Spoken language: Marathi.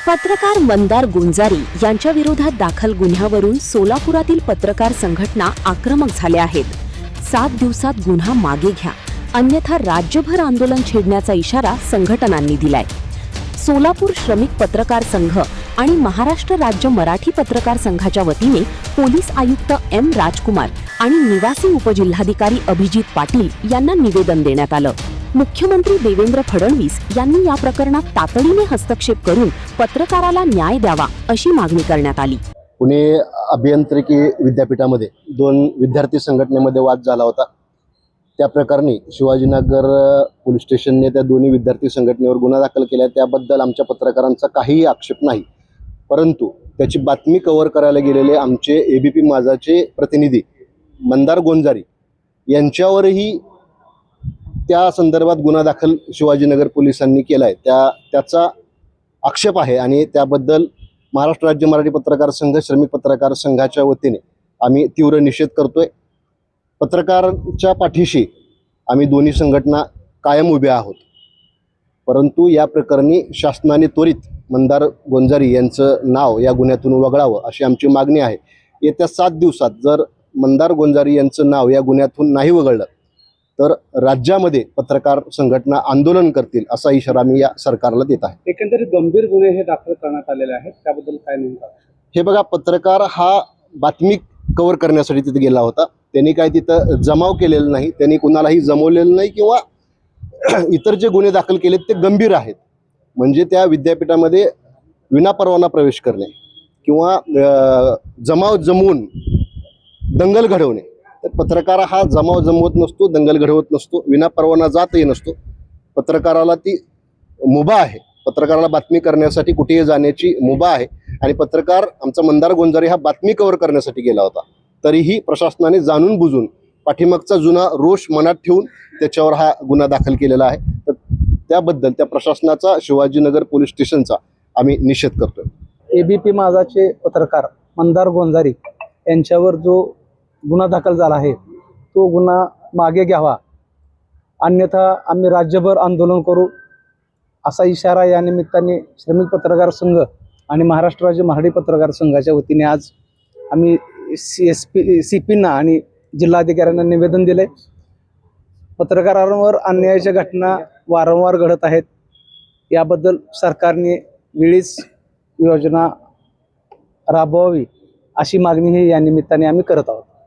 पत्रकार मंदार गुंजारी यांच्या विरोधात दाखल गुन्ह्यावरून सोलापुरातील पत्रकार संघटना आक्रमक झाल्या आहेत। 7 दिवसात गुन्हा मागे घ्या, अन्यथा राज्यभर आंदोलन छेडण्याचा इशारा संघटनांनी दिलाय। सोलापूर श्रमिक पत्रकार संघ आणि महाराष्ट्र राज्य मराठी पत्रकार संघाच्या वतीने पोलीस आयुक्त एम राजकुमार आणि निवासी उपजिल्हाधिकारी अभिजित पाटील यांना निवेदन देण्यात आलं। मुख्यमंत्री देवेंद्र फडणवीस यांनी या प्रकरणात तातडीने हस्तक्षेप करून पत्रकाराला न्याय द्यावा अशी मागणी करण्यात आली। पुणे अभियांत्रिकी विद्यापीठामध्ये 2 विद्यार्थी संघटनेमध्ये वाद झाला होता। त्या प्रकरणी शिवाजीनगर पोलीस स्टेशनने त्या दोन्ही विद्यार्थी संघटनेवर गुन्हा दाखल केला। त्याबद्दल आमच्या पत्रकारांचा काहीही आक्षेप नाही, परंतु त्याची बातमी कव्हर करायला गेलेले आमचे एबीपी माझाचे प्रतिनिधी मंदार गुंजारी यांच्यावरही त्या संदर्भात गुन्हा दाखल शिवाजीनगर पोलिसांनी केलाय। त्याचा आक्षेप आहे आणि त्याबद्दल महाराष्ट्र राज्य मराठी पत्रकार संघ, श्रमिक पत्रकार संघाच्या वतीने आम्ही तीव्र निषेध करतोय। पत्रकारांच्या पाठीशी आम्ही दोन्ही संघटना कायम उभ्या आहोत, परंतु या प्रकरणी शासनाने त्वरित मंदार गुंजारी यांचं नाव या गुन्ह्यातून वगळावं अशी आमची मागणी आहे। येत्या 7 दिवसात जर मंदार गुंजारी यांचं नाव या गुन्ह्यातून नाही वगळलं तर राज्यामध्ये पत्रकार संघटना आंदोलन करतील असा इशारा मी या सरकारला देत आहे। एकंदरीत गंभीर गुन्हे हे दाखल करण्यात आलेले आहेत, त्याबद्दल काय नेमकं? हे बघा, पत्रकार हा बातमी कव्हर करण्यासाठी तिथे गेला होता। त्यांनी काय तिथं जमाव केलेला नाही, त्यांनी कुणालाही जमवलेलं नाही किंवा इतर जे गुन्हे दाखल केलेत ते गंभीर आहेत। म्हणजे त्या विद्यापीठामध्ये विनापरवाना प्रवेश करणे किंवा जमाव जमवून दंगल घडवणे। तर पत्रकार हा जमाव जमवत नसतो, दंगल घडवत नसतो, विनापरवाना जातही नसतो। पत्रकाराला ती मुभा आहे, पत्रकाराला बातमी करण्यासाठी कुठेही जाण्याची मुभा आहे आणि पत्रकार आमचा मंदार गुंजारी हा बातमी कव्हर करण्यासाठी गेला होता। तरीही प्रशासनाने जाणून बुजून पाठीमागचा जुना रोष मनात ठेवून त्याच्यावर हा गुन्हा दाखल केलेला आहे। तर त्याबद्दल त्या प्रशासनाचा, शिवाजीनगर पोलीस स्टेशनचा आम्ही निषेध करतोय। एबीपी माझाचे पत्रकार मंदार गुंजारी यांच्यावर जो गुन्हा दाखल झाला आहे तो गुन्हा मागे घ्यावा, अन्यथा आम्ही राज्यभर आंदोलन करू असा इशारा या निमित्ताने श्रमिक पत्रकार संघ आणि महाराष्ट्र राज्य मराठी पत्रकार संघाच्या वतीने आज आम्ही CPना आणि जिल्हाधिकाऱ्यांना निवेदन दिले। पत्रकारांवर अन्यायाच्या घटना वारंवार घडत आहेत, याबद्दल सरकारने वेळीच योजना राबवावी अशी मागणी ही या निमित्ताने आम्ही करत आहोत।